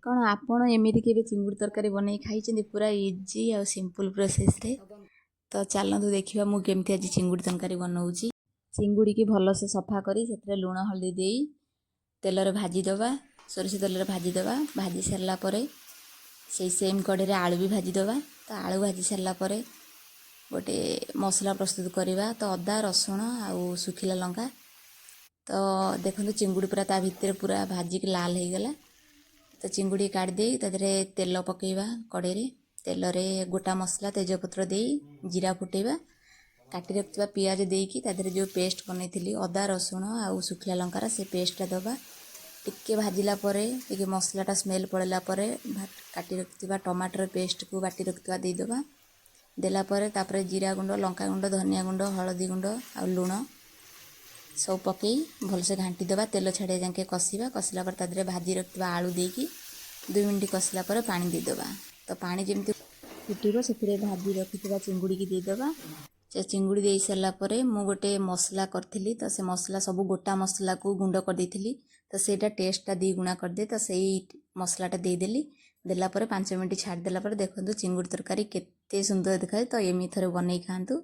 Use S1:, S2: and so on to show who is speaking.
S1: कौन आपण एमती के चिंगुड़ी तरकारी बनई खाई पूरा इजी आ सिंपल प्रोसेस रे। तो चलतु देखा मुझे आज चिंगुड़ी तरकारी बनाऊँगी। चिंगुड़ी की भलसे सफा करी से लुण हल्दी दे तेल भाजीदे सोरिष तेल भाजीदे भाजी सारा से सेम कड़े आलू भी भाजीदे। तो आलू भाजी सारा गोटे मसला प्रस्तुत करवा। तो अदा रसुण आउ सुखिला लंका। तो देखो चिंगुड़ी पूरा ता भितर पूरा भाजिक लाल हो गला। तो चिंगुड़ी काढ़ी तादे तेल पकेवा कड़े तेल रे गोटा मसला तेजपत्र दे जीरा फुटेवा काटी रखा पियाज देकी तादे जो पेस्ट बनई अदा रसुण आउ सुखिला लंकार से पेस्टा दबा टिके भाजिला टिके मसलाटा स्मेल पड़ेला काटी रखा टमाटर पेस्ट को बाटी रखा देदेबा देलापर जीरा गुंड लंका गुंड धनिया गुंड हलदी गुंड आउ लुण सब पकई भलसे घाटी देवा तेल छाड़िया जाके कषा कषिला तादे भाजी रखा आलू देकी 2 मिनट कषिला पानी देदेबा। तो पानी जमी फुटो से भाजी रखी चिंगुड़ी की देदेबा। से चिंगुड़ी दे सारापर मु गोटे मसला करी। तो से मसला सब गोटा मसला को गुंड कर देती। तो सेटा टेस्टा 2 गुणा करदे। तो सही मसलाटा देदेली देलापर 5 मिनट छाड़देला देखो चिंगुड़ी तरकारी केते सुंदर देखा। तो एमती थे बनई खातु।